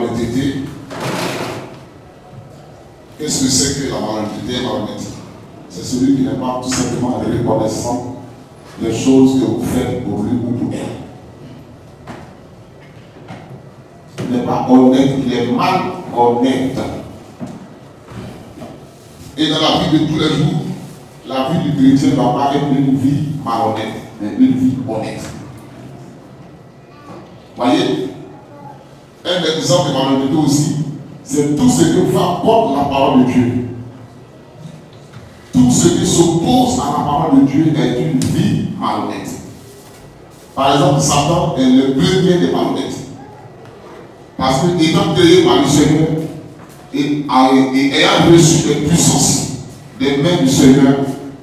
malhonnêteté. Qu'est-ce que c'est que la malhonnêteté? C'est celui qui n'est pas tout simplement reconnaissant des choses que vous faites pour lui ou pour elle. Il n'est pas honnête, il est malhonnête. Et dans la vie de tous les jours, la vie du chrétien ne va pas être une vie malhonnête, mais une vie honnête. Voyez, un exemple de malhonnêteté aussi, c'est tout ce que va contre la parole de Dieu. Tout ce qui s'oppose à la parole de Dieu est une vie malhonnête. Par exemple, Satan est le premier des malhonnêtes. Parce que étant créé par le Seigneur et ayant reçu les puissances des mains du Seigneur,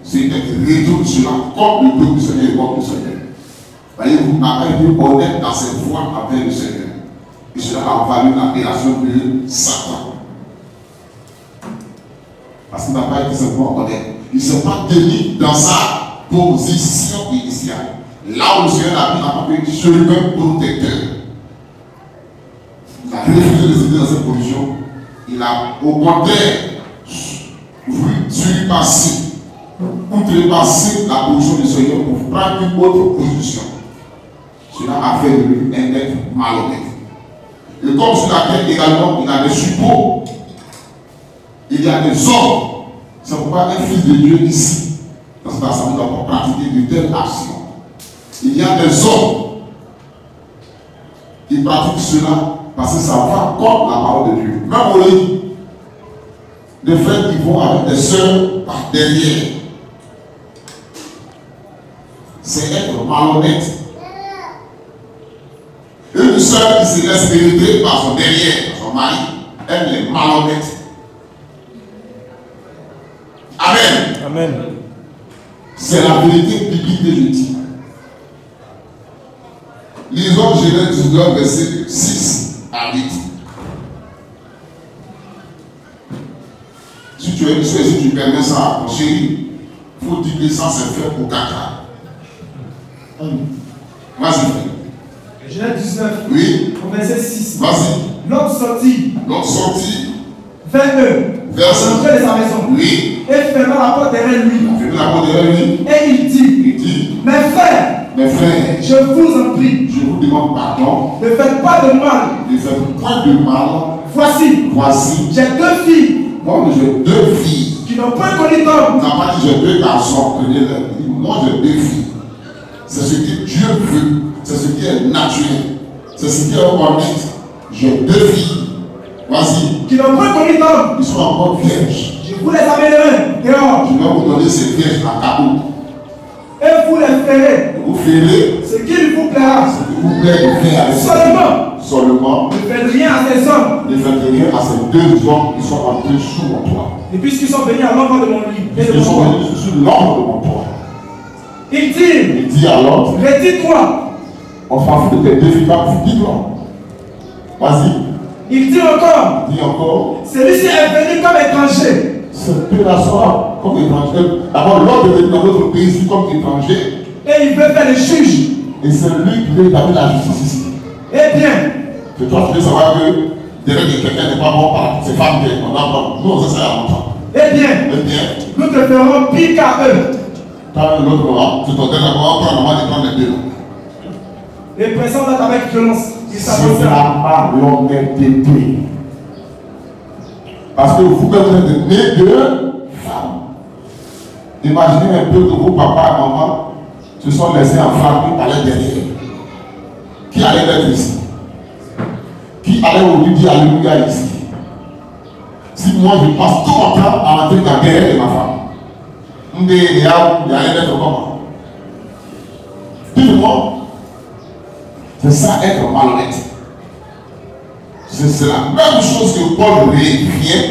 c'est d'être réduit cela contre le peuple du Seigneur et contre le Seigneur. Voyez-vous, n'a pas été honnête dans ses voies avec le Seigneur. Et cela a valu l'appellation de Satan. Parce qu'il n'a pas été simplement honnête. Il ne s'est pas tenu dans sa position initiale. Là où le Seigneur a mis en tant que chemin protecteur. Il a refusé de céder dans cette position. Il a au contraire voulu surpasser, outrepasser la position du Seigneur pour prendre une autre position. Cela a fait de lui un être malhonnête. Et comme sur la terre également, il a des suppôts, il y a des hommes. C'est pourquoi un fils de Dieu ici, dans cette assemblée, doit pratiquer de telles actions. Il y a des hommes qui pratiquent cela parce que ça va contre la parole de Dieu. Même au lit, de fait, ils vont avec des sœurs par derrière. C'est être malhonnête. Une sœur qui se laisse hériter par son derrière, par son mari, elle est malhonnête. Amen. Amen. C'est la vérité biblique que je dis. Lisons Genèse 19, verset 6 à 8. Si tu es ici, si tu permets ça, mon chéri, il faut dire que ça c'est fait pour caca. Vas-y. Genèse 19, oui. Au verset 6. Vas-y. L'homme sortit. L'homme sortit. Vers eux. Vers l'entrée de sa maison. Oui. Et ferma la porte derrière lui. Ferma la porte derrière lui. Et il dit. Il dit. Mes frères. Mes frères. Je vous en prie. Je vous demande pardon. Ne faites pas de mal. Ne faites point de mal. Voici. Voici. J'ai deux filles. Moi, j'ai deux filles. Qui n'ont point connu d'homme. Il n'a pas dit j'ai deux garçons. Moi, j'ai deux filles. C'est ce que Dieu veut. C'est ce qui est naturel. C'est ce qui est honnête. J'ai deux filles. Vas-y. Qui n'ont point connu d'homme. Ils sont encore vierges. Je vous les amènerai dehors. Je vais vous donner ces vierges à cadeau. Et vous les ferez. Vous ferez ce qu'il vous plaira. Ce qu'il vous plaît de faire avec seulement. Ne faites rien à ces hommes. Ne faites rien à ces deux hommes qui sont entrés sous mon toit. Et puisqu'ils sont venus à l'ombre de mon lit. Ils sont venus sous l'ombre de mon toit. Il dit à l'autre. Retire-toi. On s'en fout de tes deux filles, dis-toi. Vas-y. Il dit encore. Celui-ci est venu comme étranger. Ce peu-là comme étranger. D'abord, l'autre est venu dans notre pays ici comme étranger. Et il veut faire le juge. Et c'est lui qui veut établir la justice ici. Eh bien. Que toi, tu veux savoir que derrière que quelqu'un n'est pas bon par ses femmes, on a bon. Nous, on sait ça il y a longtemps. Eh bien. Nous te ferons pire qu'à eux. Quand l'autre, tu te donnes la voix, on va prendre les deux. Les présents là avec violence. C'est la malhonnêteté. Parce que vous êtes né de femmes. Imaginez un peu que vos papas et maman se sont laissés enflammer par les derrière. Qui allait être ici? Qui allait aujourd'hui dire Alléluia ici? Si moi je passe tout mon temps à rentrer dans la derrière de ma femme, il y allait être comment? Dites-moi. C'est ça être malhonnête. C'est la même chose que Paul vient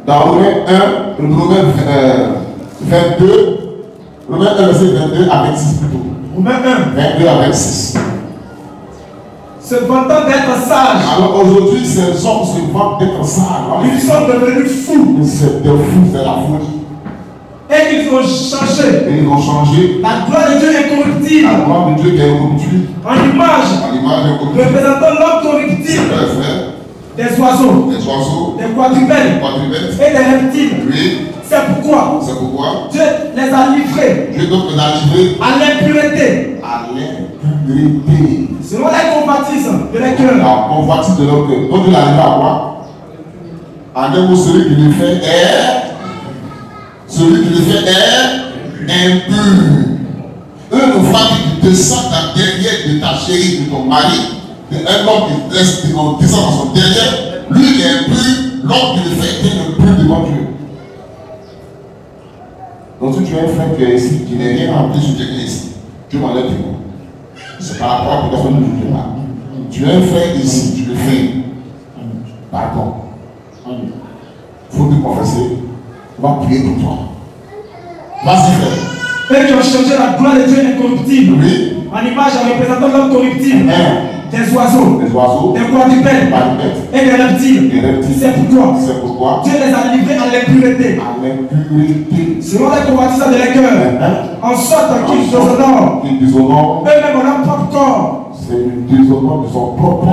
dans Romains 22, Romains 1, verset 22 à 26 plutôt. Romains 1, 22 à 26. Se vantant d'être sage. Alors aujourd'hui, ces hommes se vantent d'être sages. Ils sont devenus fous. C'est des fous, c'est la folie. Et ils ont changé. Et ils ont changé. La gloire de Dieu est corruptible. La gloire de Dieu qui est corruptible. En image. En image incorruptible. Représentant l'homme corruptible. des oiseaux, des quadrupèdes et des reptiles. Oui. C'est pourquoi Dieu les a livrés à l'impureté. Selon les convoitises de leur cœur. La convoitise de leur cœur. Donc il arrive à quoi? En un mot, celui qui le fait est impur. Une femme qui descend dans derrière de ta chérie, de ton mari, un homme qui descend dans son derrière, lui il est impur, l'homme qui le fait est impur devant Dieu. Donc si tu as un frère qui est ici, qui n'est rien rempli sur quelqu'un ici, Dieu m'enlève du coup. C'est par rapport à la personne que je te parle. Tu as un frère ici, tu le fais. Pardon. Il faut te confesser. On va prier pour toi. Vas-y, frère. Eux qui ont changé la gloire de Dieu incorruptible. Oui. En image en représentant l'homme corruptible. Des oiseaux. Des quadrupèdes. Et des reptiles. C'est pourquoi Dieu les a livrés à l'impureté. Selon les convoitises de leur cœur. En sorte qu'ils déshonorent eux-mêmes en leur propre corps. C'est le déshonneur de son propre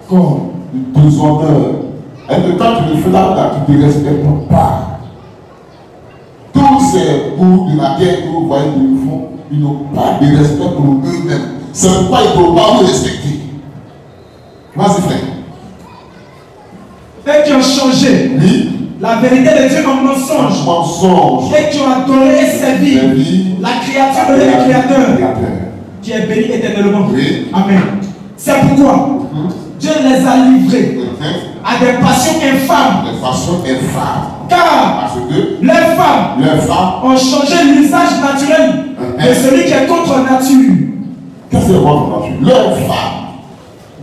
corps. Le déshonneur. Et que quand tu le fais là, tu ne te respectes pas. Tous ces bouts de la terre que vous voyez de nous font, ils n'ont pas de respect pour eux-mêmes. C'est pourquoi ils ne peuvent pas vous respecter. Vas-y, frère. Eux qui ont changé la vérité de Dieu en mensonge. Et qui ont adoré et servi la créature de leur créateur, qui est béni éternellement. Amen. C'est pourquoi Dieu les a livrés à des passions infâmes. Car parce que les femmes ont changé l'usage naturel de celui qui est contre nature. Qu'est-ce que c'est contre nature? Leurs femmes.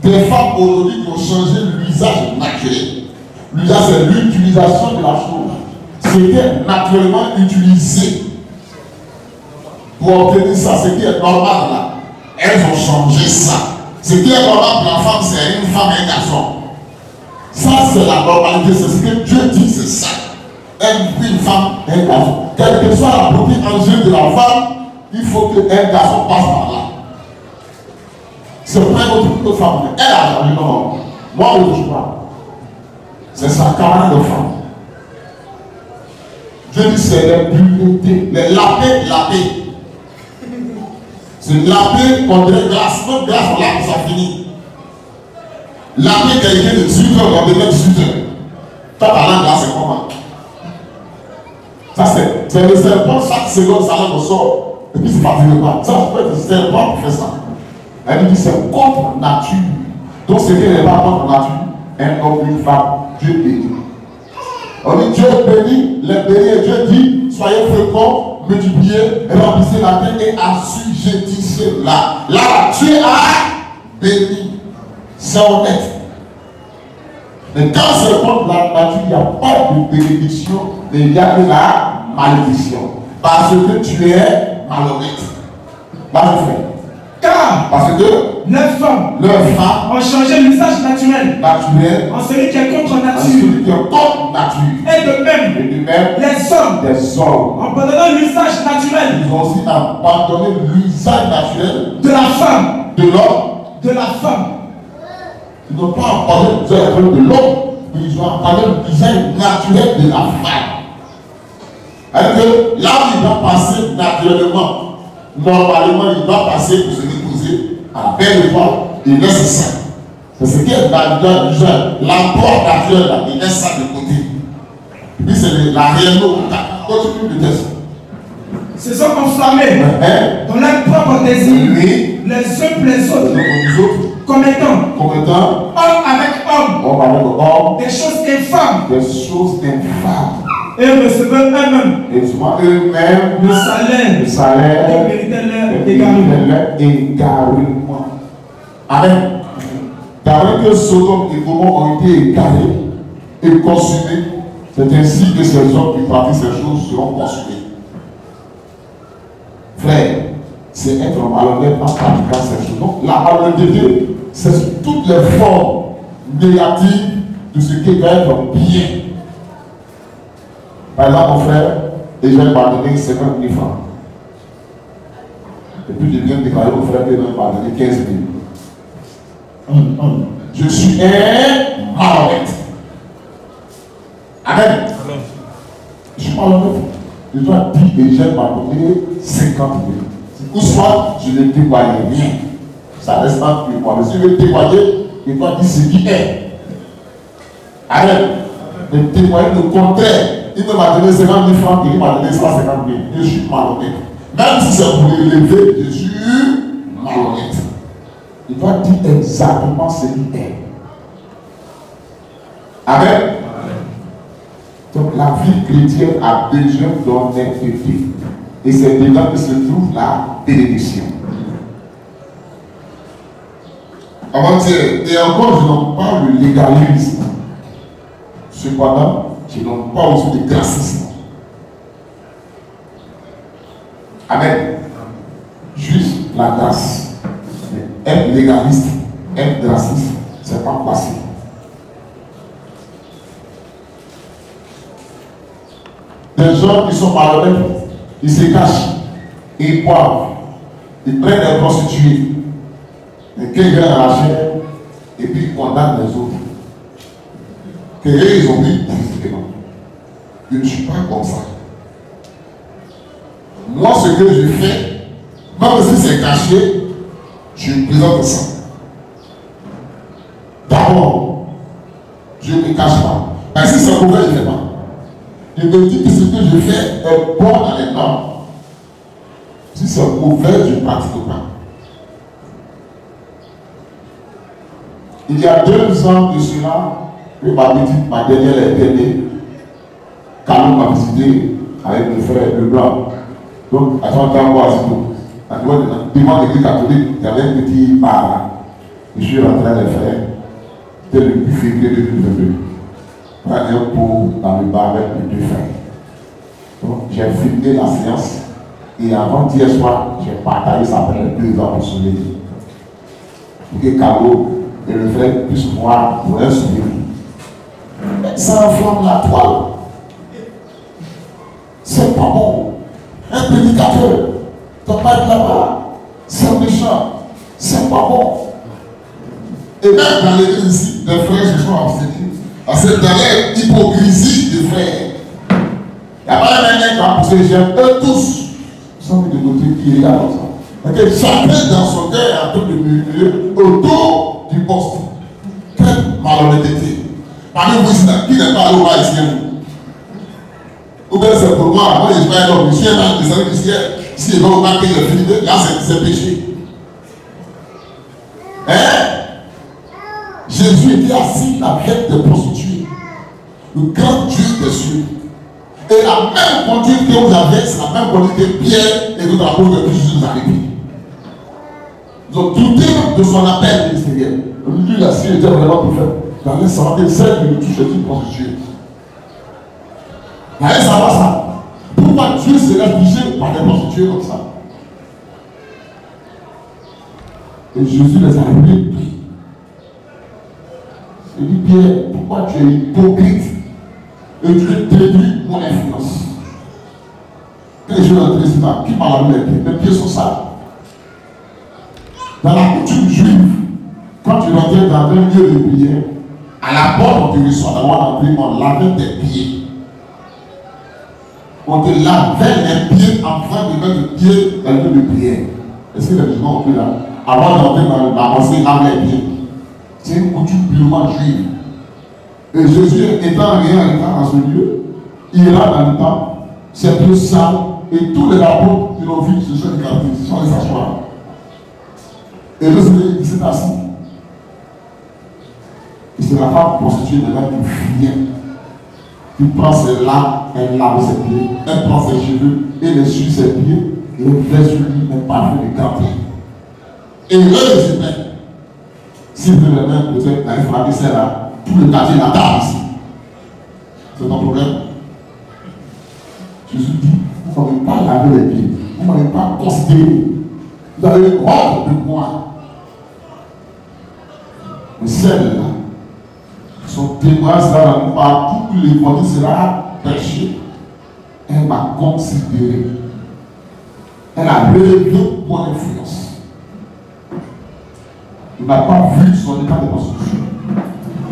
Des femmes aujourd'hui qui ont changé l'usage naturel. L'usage, c'est l'utilisation de la chose. C'était naturellement utilisé pour obtenir ça. Ce qui est normal là. Elles ont changé ça. Ce qui est normal pour la femme, c'est une femme et un garçon. Ça, c'est la normalité. C'est ce que Dieu dit, c'est ça. Une femme et un garçon. Quelle que soit la beauté angélique de la femme, il faut qu'un garçon passe par là. C'est pas une autre femme. Elle a jamais non. Moi, je crois. C'est sa camarade de femme. Dieu dit c'est l'impureté. Les lapés. C'est lapé qu'on dirait glace. Même glace, on l'a, ça finit. Lapé quelqu'un de 18 heures, on devait 18 heures. Toi, ta langue là, c'est comment? Ça, c'est le serpent, chaque seconde, sa langue sort. Et puis, c'est pas du repas. Ça, peut être le serpent qui fait ça. Elle lui dit c'est contre nature. Donc, ce qui n'est pas contre nature, un homme, une femme, Dieu bénit. On dit Dieu bénit, les bénis, et Dieu dit soyez féconds, multipliez, remplissez la terre et assujettissez-la. Là, Dieu a béni. C'est honnête. Mais quand c'est contre la nature, il n'y a pas de bénédiction, mais il y a de la malédiction. Parce que tu es malhonnête. Parce que leurs femmes ont changé l'usage naturel en celui qui est contre nature. Et de même, les hommes, en abandonnant l'usage naturel, ils ont aussi abandonné l'usage naturel de la femme, de l'homme, de la femme. Ils n'ont pas abandonné l'usage naturel de l'homme, mais ils ont abandonné l'usage naturel de la femme. Alors que là où il va passer naturellement, normalement, il va passer pour se déposer à la belle étoile, il laisse ça. C'est ce qui est naturel, l'apport naturel, là, il laisse ça de côté. Et puis c'est la réelle eau, continue de tester. Se sont enflammés dans leur propre désir, les uns pour les autres, commettant homme avec homme, des choses infâmes. Et recevaient eux-mêmes le salaire et méritaient leur égarement. Amen. D'après que Sodome et Gomorrhe ont été égarés et consumés, c'est ainsi que ces hommes qui pratiquent ces choses seront consumés. Frère, c'est être malhonnête en pratiquant ces choses. Donc la malhonnêteté, c'est toutes les formes négatives de ce qui va être bien. Par exemple, mon frère, et je vais pardonner 50 000 francs. Et puis je viens de déclarer au frère que je vais pardonner 15 000. Je suis un malhonnête. Amen. Je suis malhonnête. Je dois dire que j'ai pardonné 50 000. Ou soit je ne témoigne rien. Ça reste entre moi. Mais si je veux témoigner, je dois dire ce qui est. Amen. Mais témoigner le contraire. Il ne m'a donné 50 000 francs, il m'a donné 150 000. Je suis malhonnête. Même si c'est pour l'élever, je suis malhonnête. Il doit dire exactement ce qui est. Amen. Donc la vie chrétienne a besoin d'honnêteté. Et c'est dedans que se trouve la bénédiction. Avant-hier, et encore, je n'aime pas le légalisme. Cependant, je n'aime pas aussi le gracisme. Amen. Juste la grâce. Mais être légaliste, être graciste, c'est pas possible. Des gens qui sont malhonnêtes, ils se cachent, ils boivent, ils prennent des prostituées, et qu'ils viennent arracher, et puis ils condamnent les autres. Que eux, ils ont dit, je ne suis pas comme ça. Moi, ce que je fais, même si c'est caché, je présente ça. D'abord, je ne me cache pas. Parce que si c'est mauvais, je ne fais pas. Je me dis que ce que je fais est bon dans les normes. Si c'est mauvais, je ne pratique pas. Il y a 2 ans de cela, que ma dernière était née. Carlo m'a visité avec le frère Leblanc. Donc, à son temps, devant l'église catholique, il y avait un petit bar là. Je suis rentré à les frères. C'était le 8 février 2022. Un pot dans le bar avec les 2 frères. Donc, j'ai filmé la séance. Et avant-hier soir, j'ai partagé ça après 2 ans pour souvenir. Pour que Carlo et le frère puissent voir pour un souvenir. Ça enflamme la toile. C'est pas bon. Un prédicateur, tu vas pas être là-bas. C'est méchant. C'est pas bon. Et même dans l'église ici, les frères se sont abstenus. Parce que dans l'hypocrisie des frères, il n'y a pas même un cas parce que j'aime eux tous. Ils sont mis de côté qui regardent comme ça. Donc chacun dans son cœur est en train de murmurer autour du poste. Quelle malhonnêteté. Parmi vous, qui n'est pas allé au bas ici? Ou bien c'est pour moi, moi je suis pas un homme, je suis un homme de salut du ciel. Si je vais au bas, que je finis de là, c'est péché. Hein? Jésus était assis avec des prostituées. Le grand Dieu des cieux. Et la même conduite que vous avez, c'est la même conduite que Pierre et d'autres apôtres que Jésus nous a réglé. Ils ont douté de son appel ministériel. Lui, la Syrie était vraiment prophète. Dans les 125 minutes, je suis prostituée. Allez savoir ça. Pourquoi Dieu serait touché par des prostituées comme ça? Et Jésus les a appelés. Il dit, Pierre, pourquoi tu es hypocrite et tu détruis mon influence? Quand je suis rentré ici, qui parle avec les pieds sont sales. Dans la coutume juive, quand tu rentrais dans un lieu de prière, à la porte, on te reçoit d'abord on lavait tes pieds. On te lavait les pieds afin de mettre le pied dans le lieu de prière. Est-ce que les musulmans ont pris là? Avant d'entrer dans la mosquée, laver les pieds. C'est une coutume purement juive. Et Jésus, étant rien dans ce lieu, il ira dans le temple, ses pieds sales, et tous les apôtres qui l'ont vu se sont écartés, se sont allés s'asseoir. Et le Seigneur, il s'est assis. Et c'est la femme prostituée de là qui vient. Qui prend ses larmes, elle lave ses pieds, elle prend ses cheveux, et elle essuie ses pieds, et elle fait sur lui un parfum de quartier. Et eux, ils étaient. Si vous voulez même peut-être aller frapper celle-là, tout le quartier l'attend ici. C'est ton problème. Jésus dit, vous n'avez pas lavé les pieds, vous n'avez pas considéré. Vous avez honte de moi. Mais celle-là, son témoin sera par tous les mots sera péché. Elle m'a considéré. Elle a relevé mon influence. Il n'a pas vu son état de construction.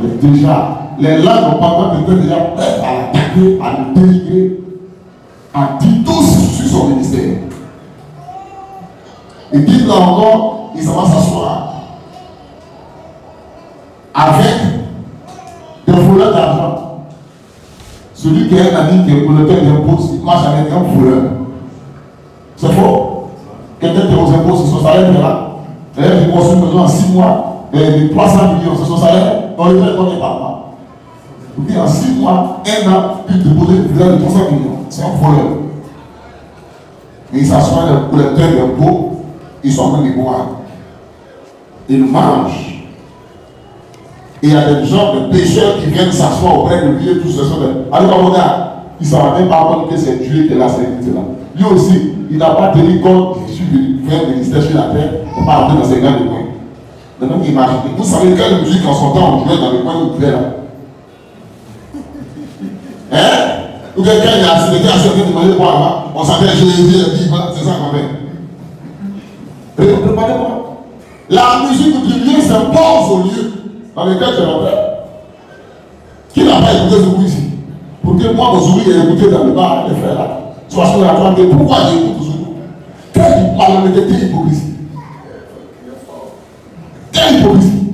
Mais déjà, les langues ont pas étaient déjà prêtes à l'attaquer, à le dénigrer, à dire tout sur son ministère. Et puis là encore, il s'en va s'asseoir avec des voleurs d'argent. Celui qui est un ami qui est collecteur d'impôts, il marche avec un voleur. C'est faux. Quelqu'un qui est aux impôts, c'est son salaire qui est là. D'ailleurs, il construit une maison en 6 mois, et 300 millions, c'est son salaire. On le fait comme il parle pas. Et puis en 6 mois, 1 an, puis déposer une valeur de 300 millions. C'est un voleur. Et il s'assoit avec le collecteur d'impôts, ils sont en train de boire. Ils mangent. Et il y a des gens, des pécheurs qui viennent s'asseoir auprès de lui et tout ce sont des. Allez, regarde, il ne s'en rend même pas compte que c'est Dieu qui est là, c'est là. Lui aussi, il n'a pas tenu compte que Jésus vient de ministère sur la terre, il n'a pas rentré dans ses grands coins. Maintenant, imaginez. Vous savez quelle musique en son temps on jouait dans les coins où il plaît là? Hein? Ou quelqu'un il a accepté à certains de voir là, on s'appelle Jésus, c'est ça qu'on fait. Préparez-moi. La musique du lieu s'impose au lieu dans lequel je l'entends. Qui n'a pas écouté ce coup ici? Pour que moi, aujourd'hui, j'ai écouté dans le bar, les frères là. Soit sur la trente, pourquoi j'écoute aujourd'hui? Quelle malhonnêteté, quelle hypocrisie! Quelle hypocrisie!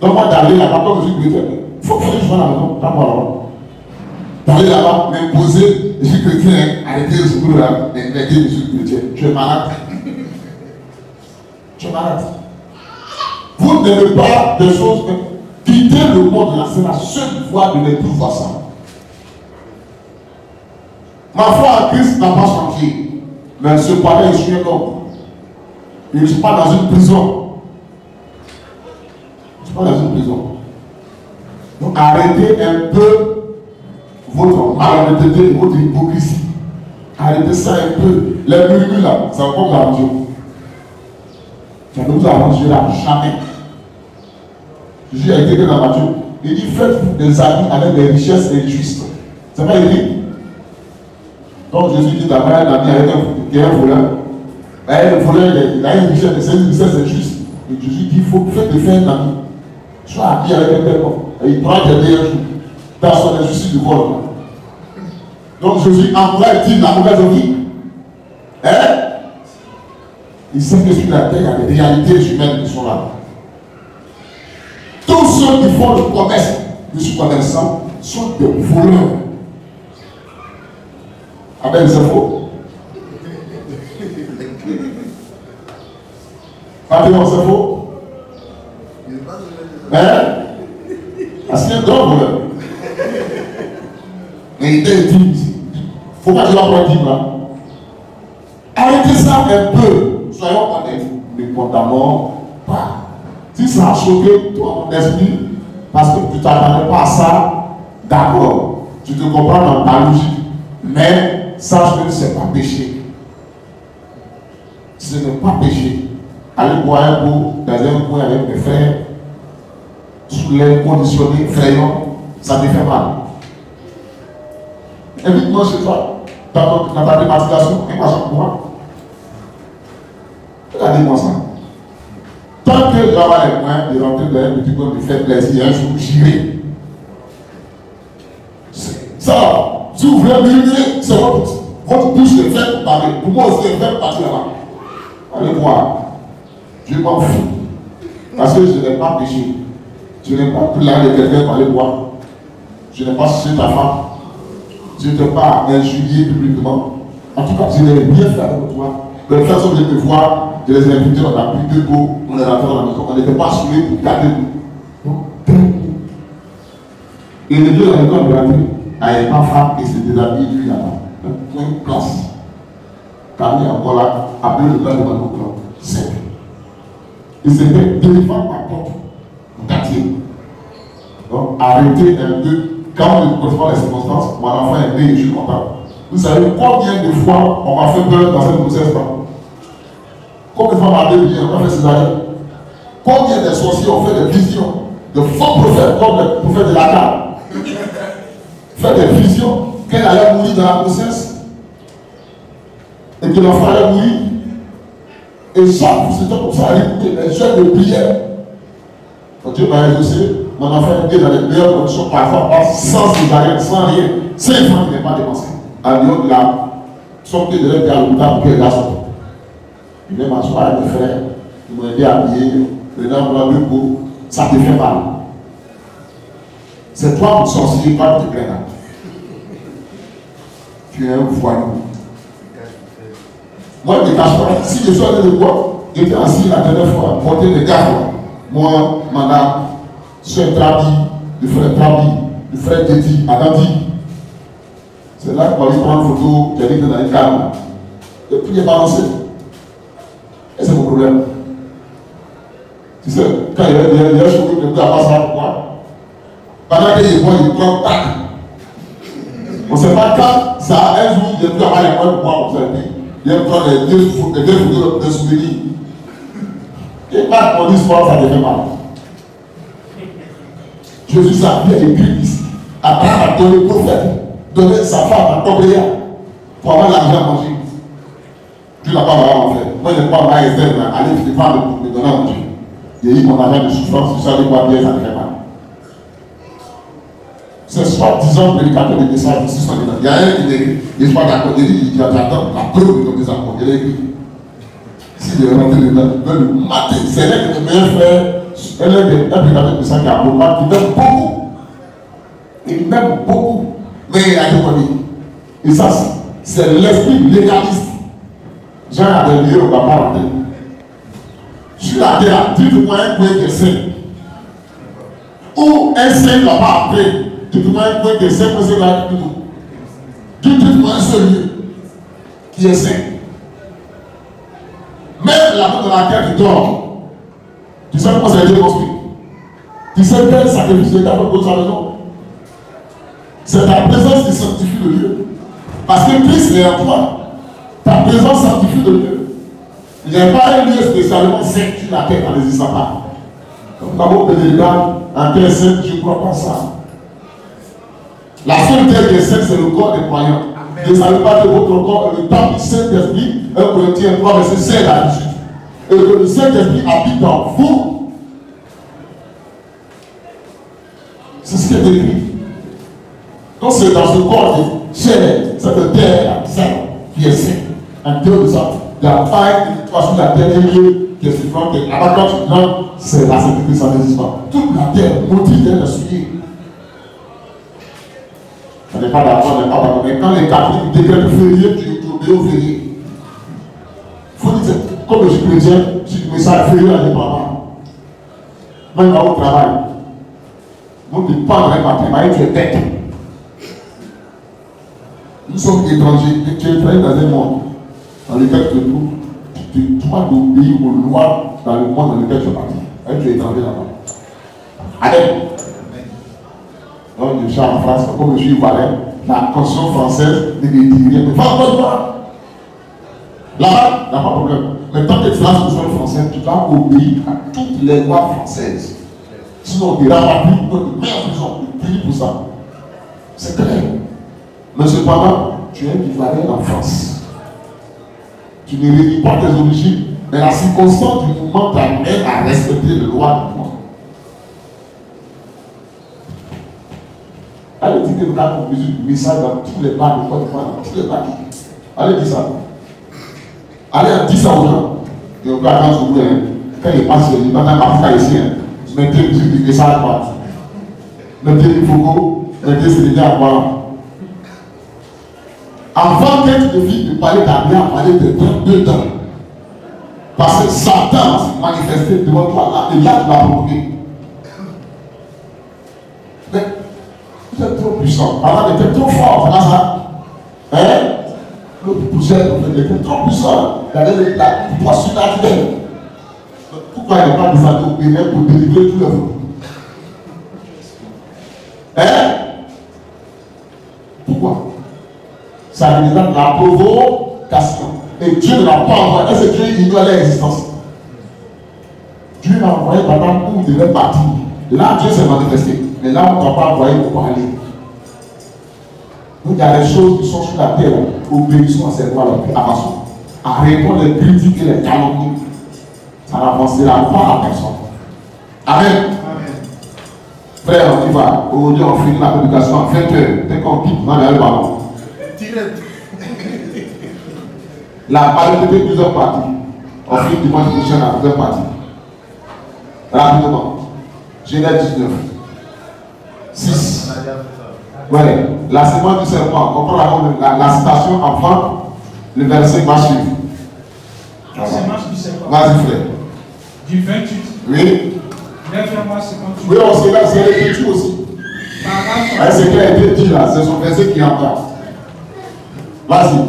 Donc, moi, d'aller là-bas, comme je suis chrétien, il faut que je sois à la maison, pas moi là-bas. D'aller là-bas, m'imposer, je suis chrétien, arrêtez le secours là, mais je suis chrétien. Tu es malade. Tu es malade. Vous n'aimez pas des choses. Quitter le monde là, c'est la seule voie de ne plus voir ça. Ma foi en Christ n'a pas changé. Mais cependant, je suis un homme. Je ne suis pas dans une prison. Je ne suis pas dans une prison. Donc arrêtez un peu votre malhonnêteté, votre hypocrisie. Arrêtez ça un peu. Les murmures là, ça va pas vous arranger. Ça ne vous arrangera jamais. Jésus a été que dans Matthieu. Il dit faites des amis avec des richesses injustes. C'est pas écrit. Donc Jésus dit d'avoir un ami avec un voleur. Le voleur, il a une richesse, mais c'est une richesse injuste. Et Jésus dit il faut faire un ami. Sois ami avec un tel homme. Et il prend des meilleurs jours. Dans son injustice du vol. Donc Jésus encourage-t-il la mauvaise vie? Hein? Il sait que sur la terre, il y a des réalités humaines qui sont là. Tous ceux qui font le commerce, je suis commerçant, sont des voleurs. Ah ben c'est faux. Maintenant c'est faux. Hein? Parce qu'il y a un grand voleur. Mais il était dit, faut pas que je l'envoie dire là. Arrêtez ça un peu. Soyons honnêtes. Ne condamnons pas. Si ça a choqué ton esprit, parce que tu ne t'attendais pas à ça, d'accord, tu te comprends dans ta logique, mais sache que ce n'est pas péché. Ce n'est pas péché. Aller boire un coup dans un coin avec mes frères, sous l'air conditionné, frayant, ça te fait mal. Invite-moi chez toi, dans ta démarcation, et moi j'en vois. Regardez-moi ça. Tant que j'aurai les moyens de rentrer dans un petit coin de faire plaisir, un jour j'irai. Ça, si vous voulez murmurer, c'est votre bouche de faire parler. Pour moi aussi, de faire parler là-bas. Allez voir. Je m'en fous. Parce que je n'ai pas péché. Je n'ai pas pris l'argent de quelqu'un pour aller boire. Je n'ai pas sucé ta femme. Je n'ai pas injurié publiquement. En tout cas, je n'ai rien fait avec toi. De toute façon, je peux voir. Je les ai invités, on a pris 2 pots, on est rentré dans la maison, on n'était pas assurés pour garder nous. Et les deux, dans le temps de rentrer, n'avaient pas femme et s'était déshabillé lui là-bas. Point de place. Camille encore là, après le plan de ma plan. Simple. Et c'était 2 femmes par porte, en quartier. Donc arrêtez un peu. Quand on ne connaît pas les circonstances, mon enfant est né et je suis content. Vous savez combien de fois on m'a fait peur dans cette grossesse là? Combien de fois m'a dit, on a fait césarienne? Combien de sorciers ont fait des visions? De faux prophètes, comme le prophète de Lakar. Fait des visions qu'elle allait mourir dans la grossesse. Et que l'enfant allait mourir. Et chaque fois, c'était comme ça, à écouter les jeunes de prière. Quand Dieu m'a exaucé, mon enfant est dans les meilleures conditions, parfois sans césarienne, sans rien, 5 francs qui n'est pas dépensé. À Lyon, de la somme que de l'aide à l'hôpital pour que les gars sortent. Il vient m'asseoir avec mes frères, ils m'ont aidé à habiller, les gens m'ont dit pour ça te fait mal. C'est toi, mon sorcier, pas de plaindre. Tu es un voyou. Moi, je ne cache pas. Si je suis allé de quoi, j'étais assis la dernière fois, porter des gars. Moi, madame, soeur Trabi, le frère Trabi, le frère Teti, Adandi. C'est là qu'on va lui prendre une photo, j'ai dit dans les câbles. Et puis il est balancé. Et c'est mon problème. Tu sais, quand il y a un cheveu, il ne peut pas savoir pourquoi. Pendant qu'il voit, il prend tac. On ne sait pas quand, ça a un jour, il ne peut pas avoir les points pour pouvoir observer. Il vient prendre les deux photos de souvenirs. Et quand on dit sport, ça devient mal. Jésus s'appelait l'église. Abraham a donné le prophète, donné sa femme à Tobéa pour avoir l'argent à manger. Dieu n'a pas vraiment fait. Moi, je n'ai pas mal Esther, aller je pas me donner à manger. J'ai eu mon argent de souffrance, je savais quoi bien, ça me fait mal. C'est soi-disant prédicateur de message, il y a un qui écrit, il n'est pas d'accord, il dit, j'attends la preuve de ton désaccord. Il a écrit. Si je rentre dedans, le matin, c'est l'un de mes meilleurs frères, un prédicateur de message qui a beaucoup, il m'aime beaucoup. Il m'aime beaucoup. Mais il a dit quoi dit. Et ça, c'est l'esprit légaliste. Jean a des lieux, on ne va pas rentrer. Sur la terre, dites-moi un point qui est saint. Ou un saint ne va pas entrer. Dites-moi un point qui est saint, c'est là du tout. Dites-moi un seul lieu qui est saint. Même la main dans laquelle tu dors, tu sais comment ça a été construit. Tu sais quel sacrifice de ta pour sa maison. C'est ta présence qui sanctifie le lieu. Parce que Christ est en toi. Ta présence sanctifie le lieu. Il n'y a pas un lieu spécialement saint sur la terre, ça n'existe pas. Comme d'abord, Pénégal, en terre sainte, je ne crois pas ça. La seule terre qui est sainte, c'est le corps des croyants. Ne savez pas que votre corps est le temple du Saint-Esprit, 1 Corinthiens 3, verset 16 à 18. Et que le Saint-Esprit habite en vous. C'est ce qui est écrit. Donc c'est dans ce corps de chair, cette terre sainte qui est sainte. En dehors de ça, il n'y a pas une fois sur la terre lieu qui est suffisant. Là-bas, quand tu rentres, c'est la sainteté, ça n'existe pas. Toute la terre, maudite est souillée. On n'est pas d'accord, on n'est pas d'accord. Mais quand les catholiques décrètent férié, tu obéis au férié. Il faut dire, comme je suis chrétien, je mets ça férié à l'indépendant. Même au travail. On ne dit pas dans un matin, tu es tête. Nous sommes étrangers, tu es étranger dans un monde dans lequel tu te trouves. Tu dois obéir aux lois dans le monde dans lequel tu es parti. Tu es étranger là-bas. Allez. Donc, je suis en France, comme je suis ivoirien, la constitution française ne me dit rien. Mais pas quoi. Là-bas, il n'y a pas de problème. Mais tant que tu as la constitution française, tu dois obéir à toutes les lois françaises. Sinon, on ne dira pas plus, on ne met en prison, on punit pour ça. C'est clair. Mais cependant, tu es ivoirien en France. Tu ne réunis pas tes origines, mais la circonstance du mouvement t'amène à respecter les lois du monde. Allez dire que nous avons mis ça dans tous les bars de Côte d'Ivoire, dans tous les bars. Allez dire ça. Allez dire ça aux gens. Et au cas où quand il passe, il va dans l'Afrique ici. Mettez le truc du message à droite. Mettez le Fogo, mettez ce qui à droite. Avant que tu deviennes de parler d'Abia, parler de 32 ans. Parce que Satan s'est manifesté devant toi là, et là tu vas provoquer. Mais vous êtes trop puissant. Avant d'être trop fort, c'est pas ça. Hein? L'autre poussière, il était trop puissant. Il avait la poisson naturelle. Pourquoi il n'est pas descendu au Bénin pour délivrer tous les autres? Hein? Pourquoi? Ça représente la provocation. Et Dieu ne l'a pas envoyé. Est-ce que Dieu ignore l'existence? Dieu l'a envoyé pendant où il devait partir. Là, Dieu s'est manifesté. Mais là, on ne va pas envoyer pour parler. Donc, il y a des choses qui sont sur la terre. Obéissons à ces lois-là. Avançons. Arrêtons les critiques et les calomnies. Ça n'avancera pas à personne. Amen. Frère, on y va. Aujourd'hui, on finit la prédication à 20h. Dès qu'on quitte, on va aller au ballon. La balle était plusieurs parties. On finit dimanche prochain à plusieurs parties. Rapidement. Genèse 19. 6. Ouais. La semence du serpent. On prend la citation enfant. Le verset va suivre. La semence du serpent. Vas-y, frère. Du 28. Oui. 9 mois 58. Oui, on se lève, c'est l'écriture aussi. C'est ce qui a été dit là, c'est son verset qui est en bas. Vas-y.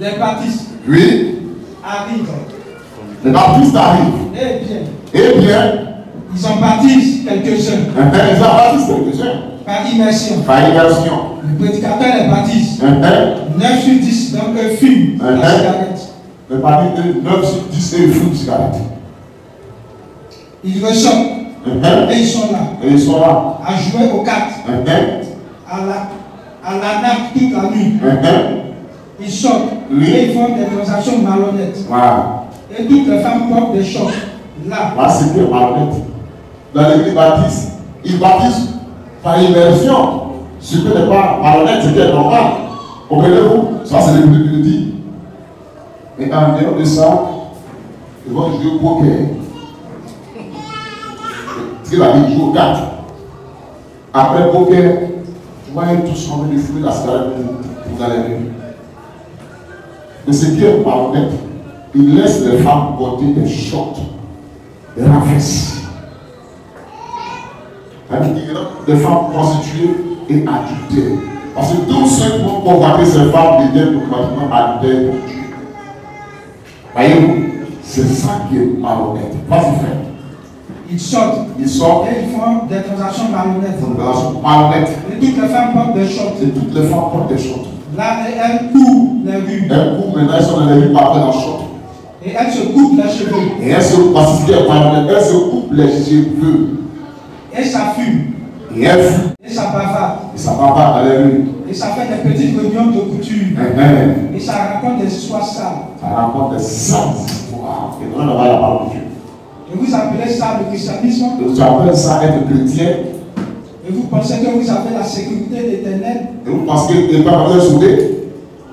Les baptistes. Oui. Arrivent. Les baptistes arrivent. Eh bien. Eh bien. Ils en baptisent quelques-uns. Ils en baptisent quelques-uns. Par immersion. Par immersion. Le prédicateur les baptise. 9 sur 10, donc eux fument la cigarette. Le baptiste 9 sur 10 et ils fument la cigarette. Ils ressortent. Et ils sont là. Et ils sont là. À jouer aux cartes. À la nappe toute la nuit. Ils sortent. Et ils font des transactions malhonnêtes. Voilà. Et toutes les femmes portent des shorts. Là. Là, c'est bien malhonnête. Dans l'église baptiste, ils baptisent par immersion. Ce qui n'est pas malhonnête, c'est qui est normal. Comprenez-vous? Ça, c'est le but de dire. Et en dehors de ça, ils vont jouer au poker. Il a dit jouer aux cartes. Après le poker, tu vois, ils tous en train de fumer la cigarette pour galérer. Mais ce qui est malhonnête, il laisse les femmes porter des shorts, des rafesses. Des femmes prostituées et adultères. Parce que tous ceux qui vont convoiter ces femmes deviennent automatiquement adultères pour Dieu. Voyez-vous, c'est ça qui est malhonnête. Vas-y, frère. Ils sortent. Ils sortent. Et ils font des transactions malhonnêtes. Malhonnêtes. Et toutes les femmes portent des shorts. Et toutes les femmes portent des shorts. Là, elles courent les rues. Elles courent maintenant, elles sont dans les rues pour apprendre en short. Et elles se coupent les cheveux. Et elles se coupent, parce que elles se coupent les cheveux. Et ça fume. Et elles fument. Et ça bavarde. Et ça bavarde dans les rues. Et ça fait des petites réunions de couture. Et ça raconte des histoires sales. Ça raconte des sales histoires. Et on va la parole de Dieu. Et vous appelez ça le christianisme. Et vous appelez ça être chrétien. Et vous pensez que vous avez la sécurité éternelle. Et vous pensez que vous n'êtes pas sauvé.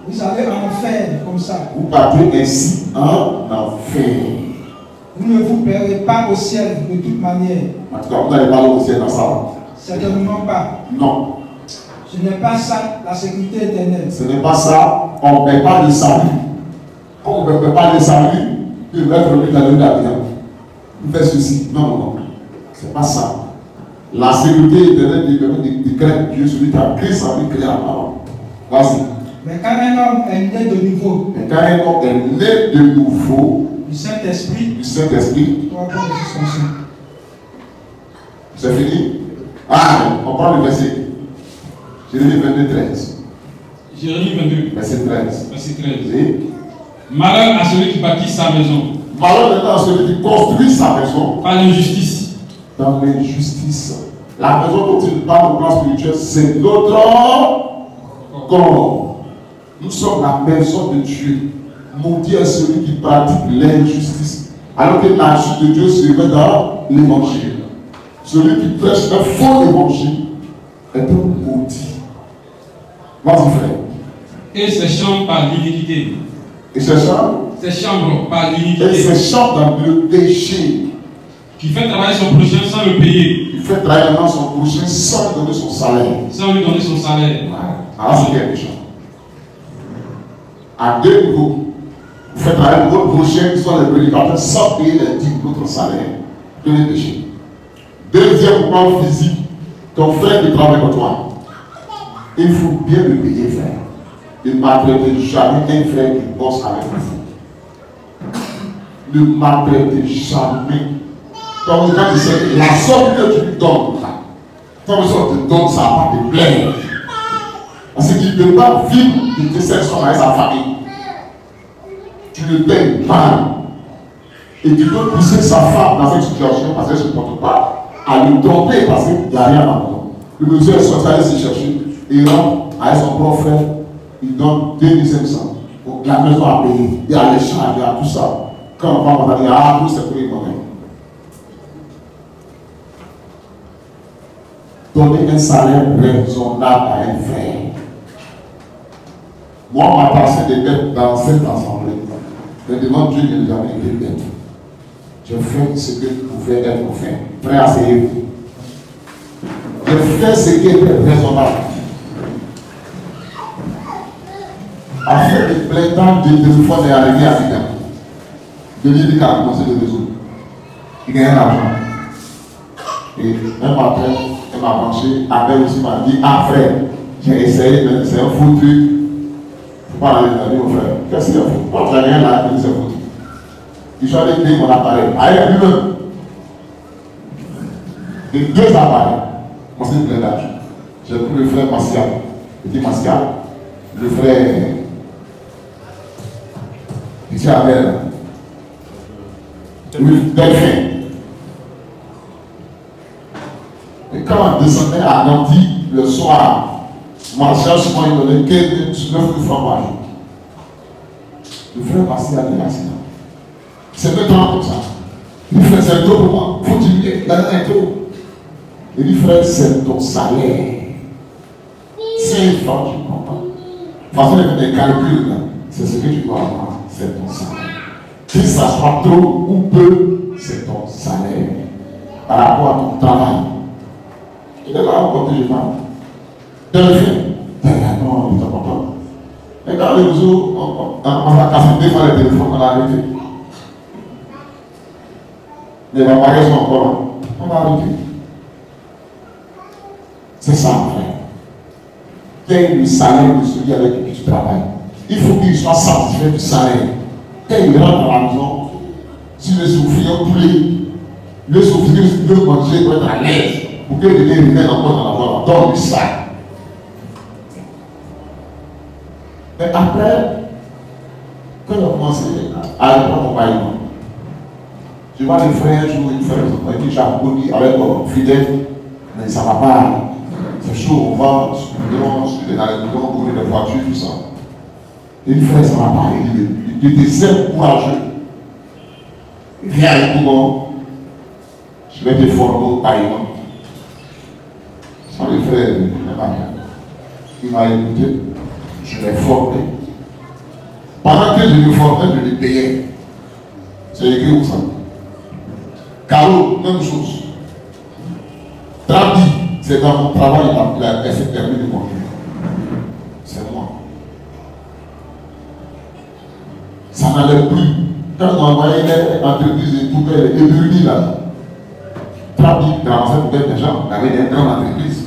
Vous allez en enfer comme ça. Vous partez ainsi en enfer. Vous ne vous paierez pas au ciel de toute manière. En tout cas, vous n'allez pas au ciel dans ça. Certainement pas. Non. Ce n'est pas ça la sécurité éternelle. Ce n'est pas ça. On ne paie pas le salut. Comme on ne paie pas le salut, puis on va être remis dans le gardien. Vous faites ceci. Non, non, non. Ce n'est pas ça. La sécurité éternelle qui permet de créer Dieu, celui qui a créé sa vie, créé la parole. Vas-y. Mais quand un homme est né de nouveau, et quand un homme est né de nouveau, du Saint-Esprit, c'est fini? Ah, on prend le verset. Jérémie 22, 13. Jérémie 22, verset 13. Verset 13. Oui. Malheur à celui qui bâtit sa maison. Malheur maintenant à celui qui construit sa maison. Par l'injustice. Dans l'injustice. La maison dont il parle au plan spirituel, c'est notre corps. Nous sommes la maison de Dieu. Maudit est celui qui pratique l'injustice. Alors que la justice de Dieu se révèle dans l'évangile. Celui qui prêche un faux évangile est un maudit. Vas-y, frère. Et ses chambres par l'iniquité. Et ses chambres? Ses chambres par l'iniquité. Et ses chambres dans le péché. Qui fait travailler son prochain sans le payer. Il fait travailler maintenant son prochain sans lui donner son salaire. Sans lui donner son salaire. Alors c'est quelque chose. À deux niveaux. Vous faites travailler votre prochain qui sont les prédicateurs sans payer les dîmes de votre salaire. De les péchés. Deuxième point physique. Ton frère qui travaille avec toi. Il faut bien le payer, frère. Ne maltraitez jamais un frère qui bosse avec vous. Ne maltraitez jamais. Comme quand tu sais, la somme que tu lui donnes, comme ça te donne, ça va pas te plaire. Parce qu'il ne peut pas vivre de cette somme avec sa famille. Tu ne payes pas. Et tu peux pousser sa femme dans cette situation parce qu'elle ne se porte pas à lui tromper parce qu'il n'y a rien à moi. Le monsieur est sorti aller se chercher. Il rentre avec son propre frère. Il donne 2500. La maison à payer. Il y a les charges, il y a tout ça. Quand on va me dire, ah, tout c'est pour les moi-même. donner un salaire raisonnable à un frère. Moi, on m'a passé des dettes dans cette assemblée. Mais devant Dieu, je n'ai jamais été bête. Je fais ce que pouvait être fait. Frère, asseyez-vous. Je fais ce qui est raisonnable. Après de plein temps, deux fois, est arrivé à Africa. Je lui ai dit qu'il a commencé de résoudre. Il gagnait l'argent. Et un matin, elle m'a penché. Abel aussi m'a dit, ah frère, j'ai essayé, mais c'est un fou truc. Il ne faut pas aller dans mon frère. Qu'est-ce qu'il y a fou? Quand tu n'as rien là, c'est fou. Il suis allé payer mon appareil. Avec lui-même. Et 2 appareils. On s'est plein d'âge. J'ai pris le frère Pascal. Petit Pascal. Le frère. Petit Abel. Oui, Delphin. Et quand on descendait à Nandy le soir, Martial souvent il donnait 9 000 francs par jour. Le frère Pascal est accident. C'est maintenant comme ça. Il dit, frère, c'est trop pour moi. Faut diminuer. Il a un trop. Il dit, frère, c'est ton salaire. 5 francs, tu ne comprends pas. De toute façon, il fait des calculs là. C'est ce que tu dois avoir. C'est ton salaire. Que ça soit trop ou peu, c'est ton salaire. Par rapport à ton travail. Il est là, au côté du mal. Delphin. Non, il ne t'entend pas. Et dans les réseaux, on va casser des fois les téléphones, on a arrêté. Les appareils sont encore là. On va arrêter. C'est ça, frère. Quel est le salaire de celui avec qui tu travailles? Il faut qu'il soit satisfait du salaire. Quand il rentre à la maison, si le souffrir prie, le souffrir veut manger pour être à l'aise, pour que les reviennent encore dans la voie, dans le sac. Mais après, quand on a commencé à aller pour accompagnement, je vois les frères jouer une frère, il dit Jacques avec fidèle, mais ça ne va pas. C'est chaud, on va sur les bidons, brûler les voitures, tout ça. Et le frère, ça ne va pas. Il était courageux. Il vient avec moi. Je vais te former par exemple. Sans le frère, il m'a écouté. Je l'ai formé. Pendant que je le formais, je le payais. C'est écrit où ça? Caro, même chose. Trabi, c'est dans mon travail, elle s'est permis de conduire. C'est moi. Ça n'allait plus. Quand on envoyait l'entreprise et tout, elle est éblouie là. Trabi, dans cette nouvelle des gens, il avait des grandes entreprises.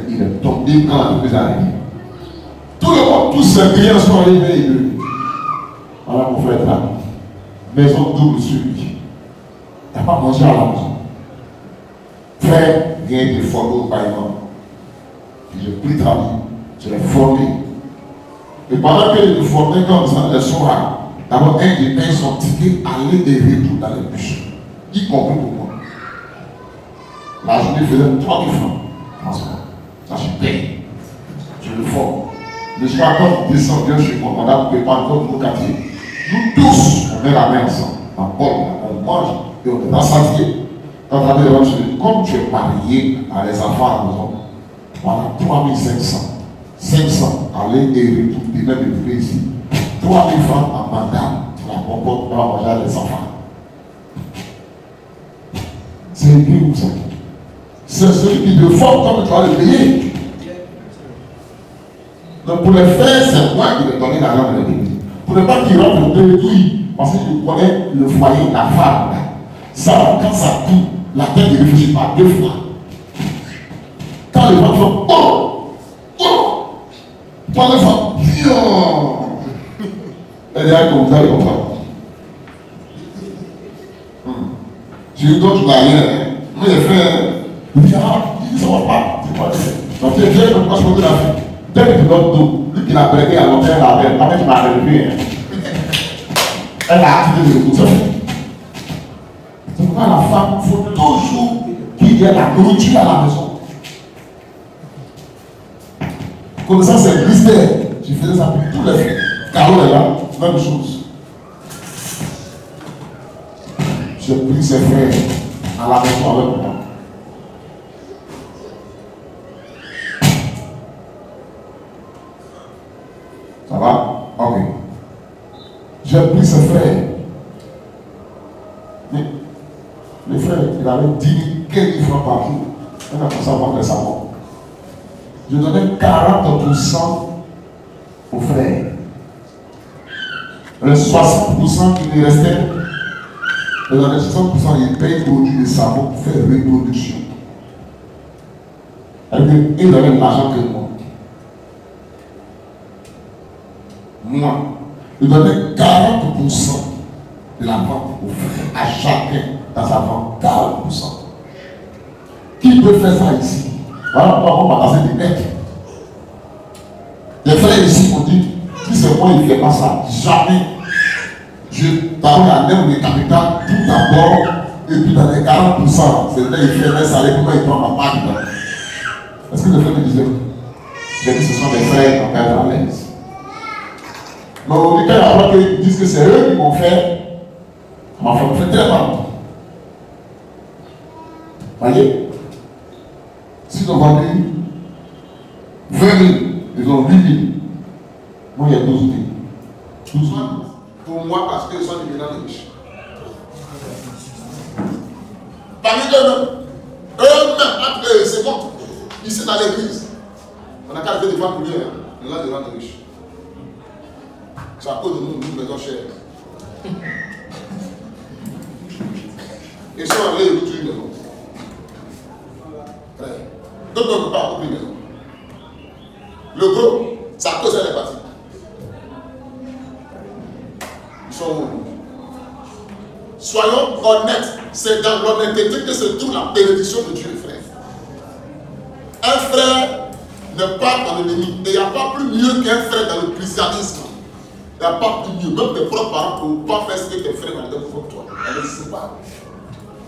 Il est tombé quand l'entreprise a arrivé. Tout le monde, tous ces clients sont arrivés éblouis. Voilà mon frère Trabi. Maison double sur lui. Il n'a pas mangé à la maison. Frère, vient de former au paillement. J'ai pris travail, je l'ai formé. Et pendant que je le formais comme ça, le soir, d'abord, un des pains son ticket aller et retour dans les bûches. Y compris pour moi. La journée faisait 3 000 francs. Transport. Ça, je paye. Je le forme. Le soir, quand on descend bien chez moi, on a préparé notre beau quartier. Nous tous, on met la main ensemble. On porte, on mange. Et on est rassasié. Quand on avait comme tu es marié à les enfants à la maison, voilà, 3 500. 500 aller et retour, et même de ici. 3 000 francs en mandat pour la compote, pour la manger à les enfants. C'est écrit où ça? C'est celui qui te forme comme tu vas le payer. Donc pour les faire, c'est moi qui vais donner l'argent de l'église. Pour ne pas qu'il rentre de oui, parce que je connais le foyer, la femme. Ça, quand ça coule, la tête ne réfléchit pas 2 fois. Quand les gens font oh, oh, toi les femmes, elle est comme ça, comme ça. Je lui donne, je n'ai rien. Mais les frères, il dit, ah, ça ne va pas. C'est quoi? Donc, tu es bien, pourquoi je peux la faire? Dès que tu donnes d'eau, lui qui l'a bregué à l'hôtel, avec ma revue, elle a activé le coup. C'est pourquoi la femme, il faut toujours qu'il y ait la nourriture à la maison. Comme ça, c'est mystère. Je faisais ça pour tous les filles. Carole est là, même chose. J'ai pris ses frères à la maison avec moi. Ça va? Ok. J'ai pris ses frères. Mais les frères, il avait 10 000, 15 000 francs par jour. On a commencé à vendre les savons. Je donnais 40% aux frères. Les 60% qui me restaient, je donnais 60%, ils payent produits de savon pour faire reproduction. Ils donnaient de l'argent que moi. Moi, je donnais 40% de la vente aux frères, à chacun dans sa vente. 40%. Qui peut faire ça ici? Voilà, on va passer des mecs. Les frères ici m'ont dit, si c'est moi, il ne fait pas ça. Jamais. Je parle à l'aide des capitales tout d'abord, et puis dans les 40%, c'est là il fait un salaire, comment il prend ma part. Est-ce que les frères me disaient? J'ai dit, ce sont des frères en perdre à l'aise. Mais au début, quand ils disent que c'est eux qui m'ont fait, ça m'a fait très mal. Voyez? S'ils ont vendu 20 000, ils ont 8 000. Moi, il y a 12 000. 12 000 pour moi, parce qu'ils sont des ménages riches. Parmi eux-mêmes, c'est bon. Ici, dans l'église, on a qu'à faire des ventes pour lui, on a des ventes riches. C'est à cause de nous, maisons chères. Ils sont allés retourner une maison. D'autres ne peuvent pas avoir une maison. Le gros, c'est à cause de les parties. Ils sont où? Soyons honnêtes. C'est dans l'honnêteté que se trouve la bénédiction de Dieu, frère. Un frère n'est pas dans l'ennemi. Et il n'y a pas plus mieux qu'un frère dans le christianisme. Il n'y a pas plus mieux. Même tes propres parents ne peuvent pas faire ce que tes frères ont fait pour toi. Elle ne sait pas.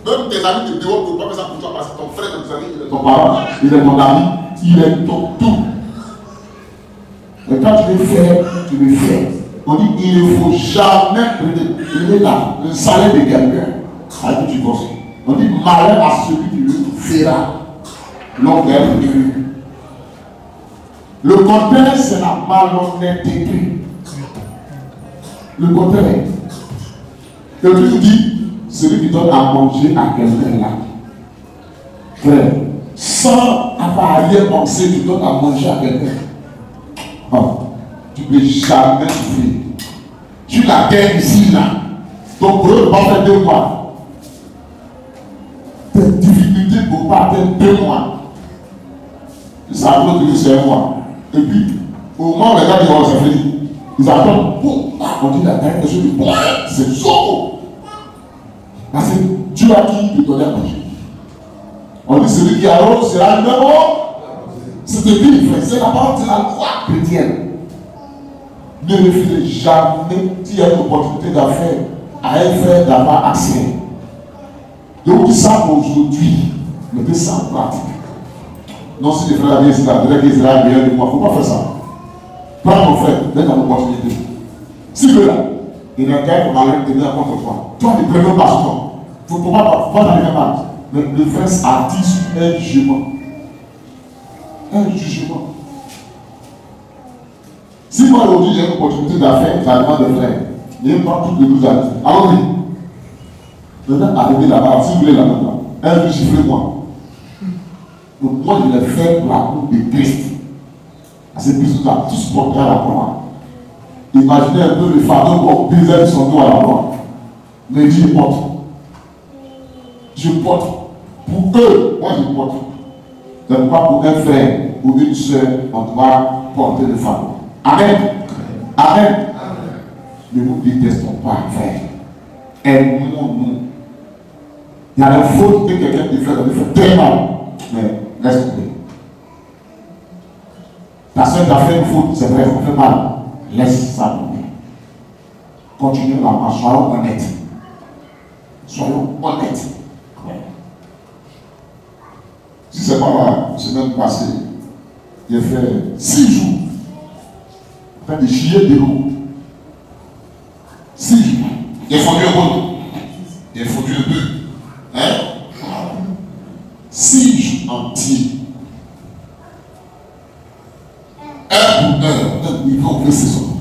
Même tes amis de dehors ne peuvent pas faire ça pour toi parce que ton frère dans tes amis, il est ton parent, il est ton ami, il est ton tout. Et quand tu le fais, tu le fais. On dit il ne faut jamais donner le salaire de quelqu'un à qui tu bosses. On dit malheur à celui qui le fera l'envers de Dieu. Le contraire, c'est la malhonnêteté. Le contraire. Le Dieu dit celui qui donne à manger à quelqu'un là. Frère, sans avoir rien pensé, tu donnes à manger à quelqu'un. Oh, tu ne peux jamais souffrir. Tu la guerre ici, là. Ton problème ne va pas faire 2 mois. Tes difficultés ne vont pas faire 2 mois. Ça va que c'est 1 mois. Et puis, au moment où les gens disent, c'est fini, ils attendent. On dit la guerre, c'est chaud. Parce que Dieu a qui te donner à manger. On dit celui qui arrose sera le même homme. C'est écrit, frère, c'est la parole de la loi chrétienne. Ne refusez jamais, s'il y a une opportunité d'affaires, à un frère d'avoir accès. Donc, dis ça aujourd'hui, mettez ça en pratique. Non, si les frères avaient dit, la drague Israël derrière de moi, il ne faut pas faire ça. Prends ton frère, donne ton opportunité. Si le là, il y a un gars qui va tenir contre toi. Toi, ne prenons pas sur toi. Il ne faut pas t'arriver mal. Mais le frère attire sur un jugement. Un jugement. Si moi aujourd'hui j'ai une opportunité d'affaires, ça demande des frères. Il n'y a pas toutes les 12 années. Allons-y. Maintenant, arrivez là-bas, si vous voulez là-bas, un peu chiffrez-moi. Donc moi je l'ai fait pour la cour de Christ. C'est plus que ça, tous portés à la croix. Imaginez un peu le fardeau qu'on brisait son dos à la croix. Mais Dieu porte. Je porte. Pour eux, moi je porte. Ce n'est pas pour un frère ou une soeur, on doit porter le fardeau. Amen. Amen. Ne nous détestons pas, frère. Aimons-nous. Il y a des fautes que quelqu'un te fait très mal. Mais laisse tomber. Ta soeur t'a fait une faute, c'est vrai, ça fait mal. Laisse ça tomber. Continuons la marche, soyons honnêtes. Soyons honnêtes. Si c'est pas la semaine passée, j'ai fait 6 jours en train de chier de l'eau. 6 jours. Il a fondu un peu. Il a fondu un peu. Hein? 6 jours entiers. Un pour un, il va ouvrir ses ongles.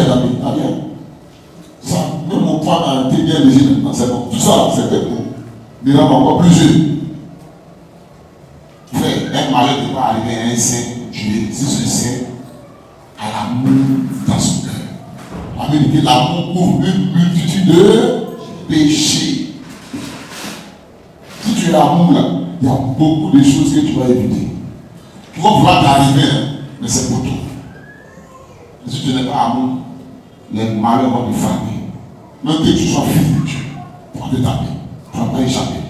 ça, il a mis, ah bien. Ça, même mon point a été bien léger maintenant, c'est bon. Tout ça, c'était pour des gens encore plus jeunes. Frère, un malheur ne peut pas arriver à un saint tuer si ce saint a l'amour dans son cœur. La vérité, l'amour couvre une multitude de péchés. Si tu es l'amour là, il y a beaucoup de choses que tu vas éviter. Tu vas vouloir t'arriver, mais c'est pour toi. Si tu n'es pas amour, les malheurs vont te frapper. Même que tu sois fils de Dieu, pour te taper, tu ne vas pas échapper.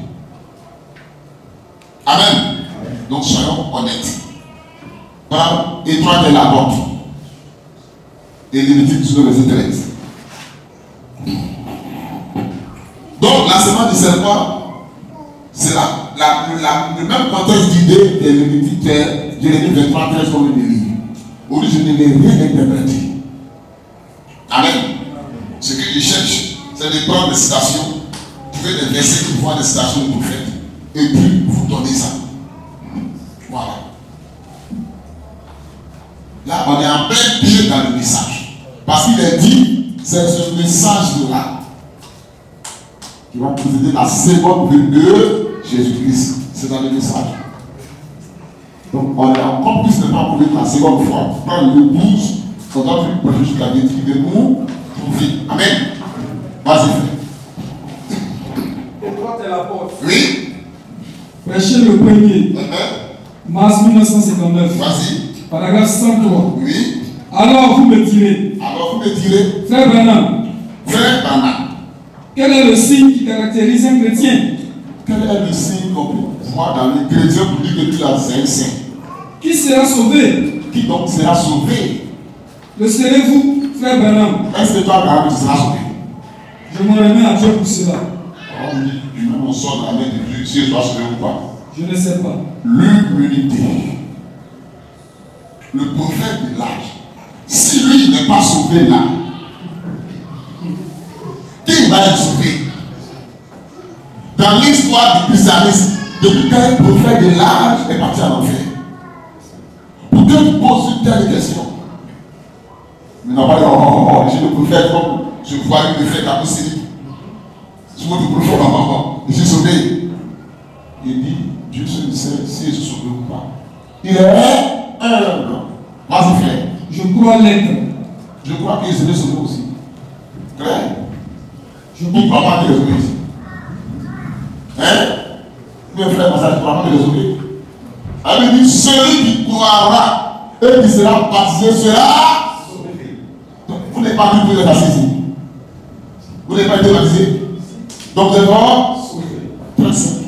Amen. Donc soyons honnêtes. Voilà, étoile de la porte. Et Lévitique 19, verset 13. Donc la semence du serpent, c'est le même contexte d'idée de Lévitique, Jérémie 23, 13 comme il dit. Aujourd'hui, je ne l'ai rien interprété. Amen. Ce que je cherche, c'est de prendre des citations, trouver des versets qui voient des citations du prophète, et puis vous donner ça. Voilà. Là, on est en plein pied dans le message. Parce qu'il est dit, c'est ce message-là qui va précéder la seconde venue de Jésus-Christ. C'est dans le message. Donc, on est encore plus maintenant pour la seconde fois. Prendre le 12, on doit plus proche jusqu'à détruire de nous, trouver. Amen. Vas-y, frère. Et toi, t'es la porte. Oui. Prêchez le premier. Mars 1959. Vas-y. Paragraphe 103. Oui. Alors vous me direz. Alors vous me direz. Frère Branham. Frère Branham. Quel est le signe qui caractérise un chrétien? Quel est le signe qu'on peut voir dans les chrétiens pour dire que tu as un saint? Qui sera sauvé? Qui donc sera sauvé? Le serez-vous, frère Branham? Est-ce que toi, Branham, tu seras sauvé? Je me remets à Dieu pour cela. On dit, du même on sort dans la main de Dieu, si je dois sauver ou pas. Je ne sais pas. L'humilité. Le prophète de l'âge. Si lui n'est pas sauvé là, qui va être sauvé? Dans l'histoire du christianisme, depuis qu'un prophète de l'âge est parti en enfer. Pour que tu poses une telle question. Mais non, pas je suis le prophète comme je vois le prophète apostolique. Je vois le prophète, je suis sauvé. Il dit, Dieu seul sait si je suis sauvé ou pas. Il est humble. Vas-y, frère. Je crois l'être. Je crois qu'il serait sauvé aussi. Claire. Je ne crois pas qu'il est sauvé ici. Hein? Mes frères, je ne crois pas qu'il est sauvé. Elle dit, celui qui croira et qui sera baptisé sera sauvé. Donc, vous n'êtes pas vu pour être assis ici. Vous n'avez pas été baptisé. Donc, vous êtes sauvé. Très simple.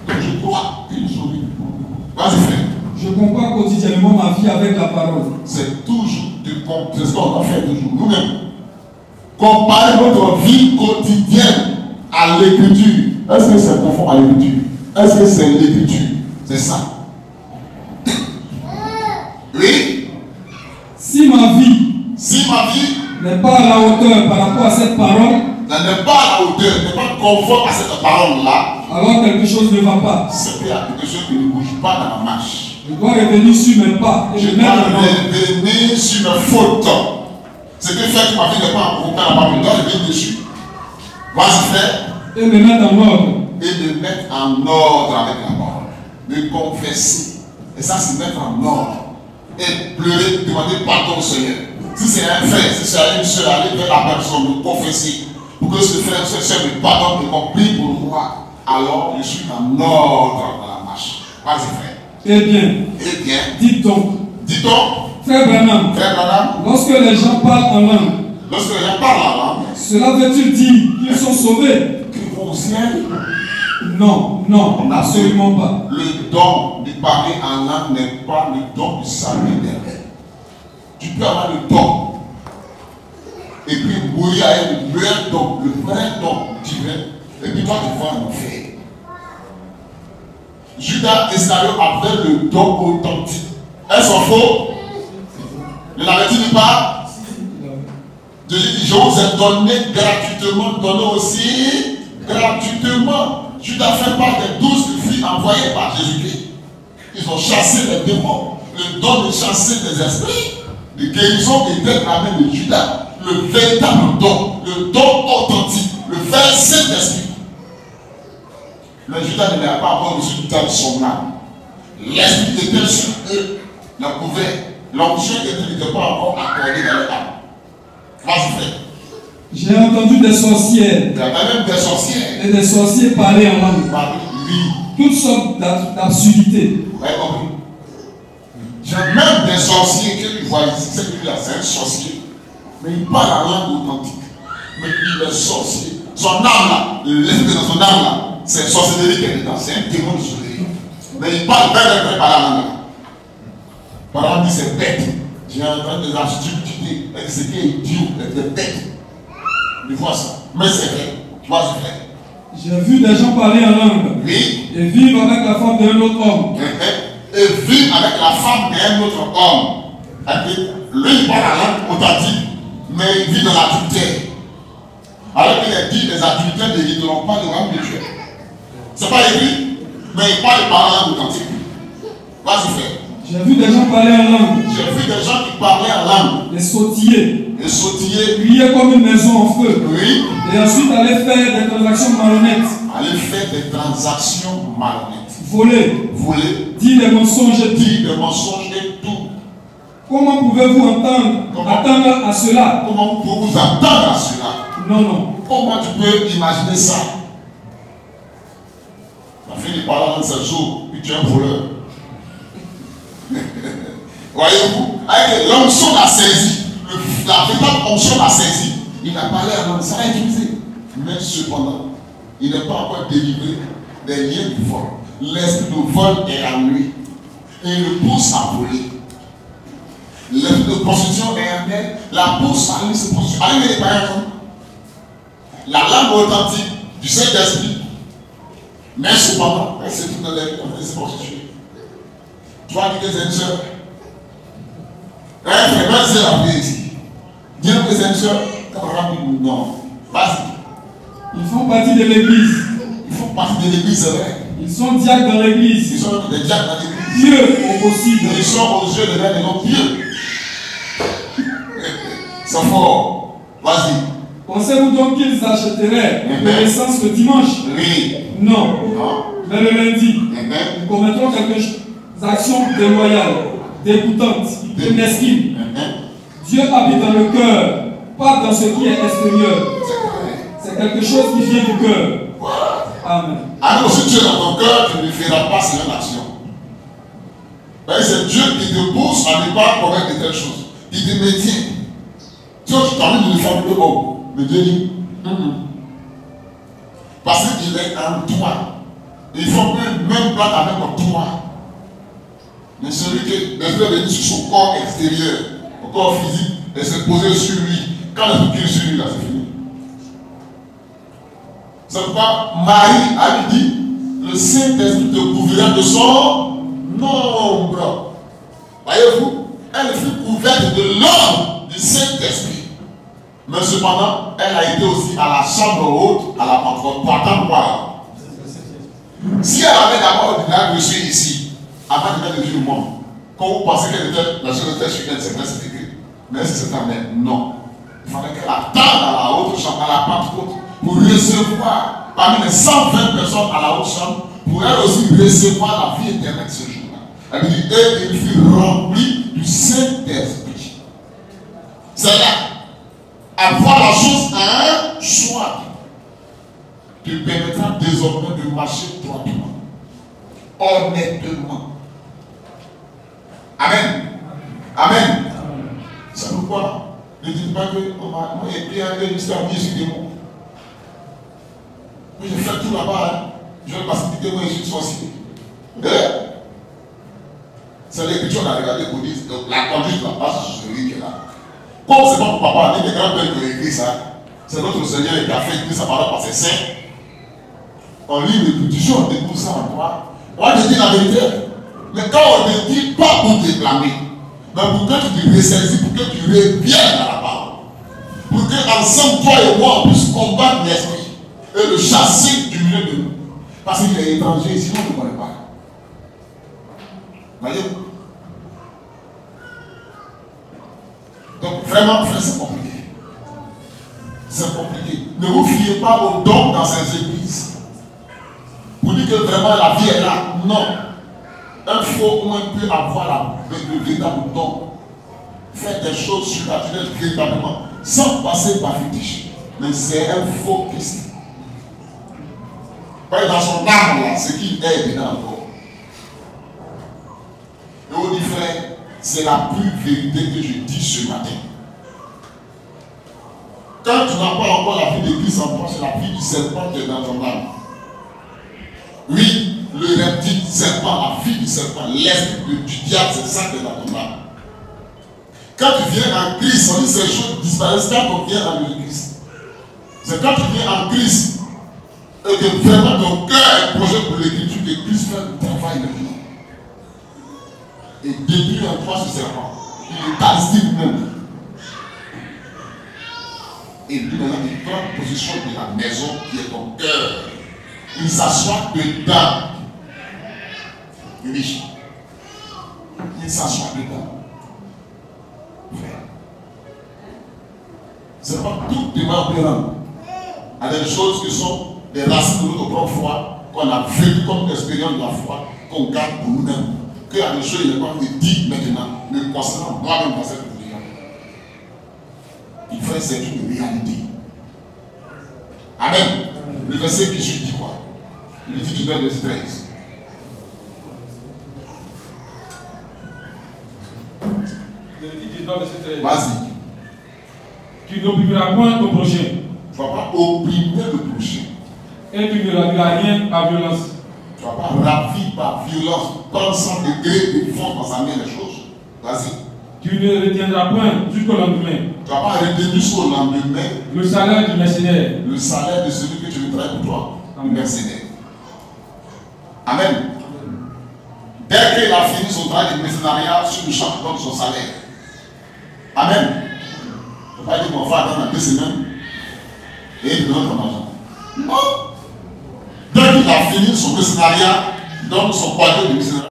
Donc, je crois qu'il est sauvé. Vas-y, frère. Je compare quotidiennement ma vie avec la parole. C'est toujours c'est ce qu'on doit faire toujours. Nous-mêmes. Comparer votre vie quotidienne à l'écriture. Est-ce que c'est conforme à l'écriture? Est-ce que c'est l'écriture? C'est ça. Oui. Si ma vie n'est pas à la hauteur par rapport à cette parole, n'est pas à la hauteur, n'est pas conforme à cette parole-là, alors quelque chose ne va pas. C'est qu'il y a quelque chose qui ne bouge pas dans la marche. Je dois revenir sur mes pas et je dois revenir sur mes fautes. Ce que fait que ma vie n'est pas en la parole, je dois revenir dessus. Vas-y, frère. Et me mettre en ordre. Et me mettre en ordre avec la parole. Me confesser. Et ça, c'est mettre en ordre. Et pleurer, demander pardon au Seigneur. Si c'est un frère, si c'est une soeur, aller vers la personne, me confesser. Pour que ce frère, ce soeur me pardonne et qu'on prie pour moi. Alors, je suis en ordre dans la marche. Vas-y, frère. Eh bien. Dites donc. Frère Branham. Lorsque les gens parlent en langue. Cela veut-il dire qu'ils sont sauvés? Qu'ils vont au ciel? Non, absolument pas. Le don de parler en langue n'est pas le don du salut éternel. Tu peux avoir le don. Et puis mourir avec le vrai don divin. Et puis toi tu vas en enfer. Judas Iscariot avait le don authentique. Est-ce faux? Ne l'avait-il pas? Jésus dit, je vous ai donné gratuitement, donné aussi gratuitement. Judas fait part des 12 filles envoyées par Jésus-Christ. Ils ont chassé les démons, le don de chasser des esprits. de guérison était dans la main de Judas. Le véritable don, le don authentique, le vrai Saint-Esprit. Le Judas n'avait pas encore reçu du temps de son âme. L'Esprit était sur eux, le couvert. L'onction n'était pas encore accordée dans leur âme. Vas-y, frère. J'ai entendu des sorcières. Il y a même des sorcières. Et des sorciers parler en langue. Oui. Toutes sortes d'absurdités. Vous avez compris? J'ai même des sorciers que tu vois ici. C'est lui là, c'est un sorcier. Mais il parle la langue authentique. Mais il est sorcier. Son âme là, l'esprit dans son âme là, c'est sorcellerie qui est dedans. C'est un démon de sorcellerie. Mais il parle bien par la langue là. Par exemple, dit c'est bête. J'ai entendu des absurdités. C'était idiot, des bêtes. Tu vois ça. Mais c'est vrai. Tu vois, c'est vrai. J'ai vu des gens parler en langue. Oui. Et vivre avec la femme d'un autre homme. Et vivre avec la femme d'un autre homme. Lui, il parle la langue authentique, mais il vit dans l'adultère. Alors qu'il a dit les adultères n'hériteront pas le royaume de Dieu. C'est pas écrit, mais il parle la langue authentique. Vas-y, frère. J'ai vu des gens parler en langue. J'ai vu des gens qui parlaient en langue. Les sautiller. Les sautiller. Crier comme une maison en feu. Oui. Et ensuite aller faire des transactions malhonnêtes. Aller faire des transactions malhonnêtes. Voler. Voler. Dire des mensonges. Dire des mensonges et tout. Comment pouvez-vous attendre à cela? Comment vous pouvez vous attendre à cela? Non, non. Comment tu peux imaginer ça? La fille il parle dans ce jour, puis tu es un voleur. Voyez-vous, avec l'onction l'a saisi, la véritable onction l'a saisi. Il a parlé à l'homme, ça a utilisé. Mais cependant, il n'est pas encore délivré des liens du vol. L'esprit de vol est en lui. Et il le pousse à voler. L'esprit de prostitution est en elle, la pousse à lui se prostituer. Allez, les parents, la langue authentique du Saint-Esprit. Mais cependant, elle se trouve dans les vies, elle se prostituer. Tu vas dire que c'est une soeur. Un frère, même si la vie ici. Dire que c'est une soeur, non. Vas-y. Ils font partie de l'église. Ils font partie de l'église, c'est vrai. Ils sont diacres dans l'église. Ils sont des diacres dans l'église. Pieux au possible. Ils sont aux yeux de l'un et non pieux. C'est fort. Vas-y. Pensez-vous donc qu'ils achèteraient l'essence le dimanche? Oui. Non. Non. Mais le lundi, ils commettront quelques actions déloyales, dégoûtantes et mesquines. Dieu habite dans le cœur, pas dans ce qui est extérieur. C'est quelque chose qui vient du cœur. Amen. Alors, si tu es dans ton cœur, tu ne feras pas cette action. C'est Dieu qui te pousse à ne pas commettre de telles choses. Il te maintient. Tu vois, tu t'as envie de le faire plus bon. Mais Dieu dit, parce qu'il est en toi. Il faut même pas avec toi. Mais celui qui est venu sur son corps extérieur, son corps physique, et se poser sur lui. Quand il est sur lui, là, c'est fini. C'est pourquoi Marie a dit, le Saint-Esprit te couvrira de son ombre. Voyez-vous, elle fut couverte de l'ombre du Saint-Esprit. Mais cependant, elle a été aussi à la chambre haute, à la Pentecôte, pour attendre quoi? Si elle avait d'abord reçu ici, avant de mettre le monde, quand vous pensez qu'elle était la chose était sur elle, c'est vrai, c'est écrit. Mais c'est cette année, non. Il fallait qu'elle attende à la haute chambre, à la Pentecôte, pour recevoir, parmi les 120 personnes à la haute chambre, pour elle aussi recevoir la vie éternelle ce jour-là. Elle dit, et il fut rempli du Saint-Esprit. C'est là. Avoir la chose à un choix te permettra désormais de marcher droitement, honnêtement. Amen. Amen. C'est pourquoi ne dites pas que moi j'ai pris un peu jusqu'à venir sur des mots. Mais je fais tout là-bas. Je vais passer du témoin, je suis sorcier. C'est l'écriture qu'on a regardé pour dire la conduite là-bas, c'est celui qui est là. Comme c'est pas mon papa, ni mes grands-pères qui ont écrit ça, c'est notre Seigneur qui a fait écrire sa parole par ses saints. On lit l'écriture, on découvre ça en toi. Moi je dis la vérité. Mais quand on te dit pas pour te réclamer, mais pour que tu te ressaisis, pour que tu reviennes à la parole. Pour que ensemble, toi et moi, on puisse combattre l'esprit et le chasser du milieu de nous. Parce qu'il est étranger, sinon on ne connaît pas. Voyez-vous? Vraiment, frère, c'est compliqué. C'est compliqué. Ne vous fiez pas aux dons dans ces églises. Pour dire que vraiment la vie est là. Non. Un faux ou un peut avoir le véritable don. Faire des choses surnaturelles véritablement. Sans passer par fétiche. Mais c'est un faux Christ. Dans son âme là, ce qui est dedans encore. Et on dit frère, c'est la pure vérité que je dis ce matin. Quand tu n'as pas encore la vie de Christ en toi, c'est la vie du serpent qui est dans ton âme. Oui, le reptile serpent, la vie du serpent, l'esprit du diable, c'est ça qui est dans ton âme. Quand tu viens en Christ, on dit ces choses disparaissent quand on vient en Jésus-Christ. C'est quand tu viens en Christ et que vraiment ton cœur est projet pour l'écriture, que Christ fait le travail maintenant. Et détruit en toi ce serpent. Il est tasé lui-même. Et lui maintenant, il prend possession de la maison qui est ton cœur. Il s'assoit dedans. Oui. Il s'assoit dedans. Frère. Ce n'est pas tout débat opérant. Il y a des choses qui sont des racines de notre propre foi, qu'on a vécu comme expérience de la foi, qu'on garde pour nous-mêmes. Qu'il y a des choses qui ne sont pas dites maintenant, mais concernant moi-même dans cette religion. Il faut c'est une réalité. Amen. Le verset 18 dit quoi? Il dit du verset 13. Vas-y. Tu n'opprimeras point ton prochain. Tu ne vas pas opprimer le prochain. Et tu ne raviras rien par violence. Tu ne vas pas ravir par violence, prendre son degré de fond dans sa main les choses. Vas-y. Tu ne retiendras point jusqu'au lendemain. Tu ne vas pas retenir jusqu'au lendemain le salaire du mercenaire. Le salaire de celui que tu veux travailler pour toi. Un mercenaire. Amen. Dès qu'il a fini son travail de mercenariat, sur le champ, il donne son salaire. Amen. Tu ne vas pas dire qu'on va attendre 2 semaines et il donne ton argent. Non. Dès qu'il a fini son mercenariat, il donne son quadrille de mercenariat.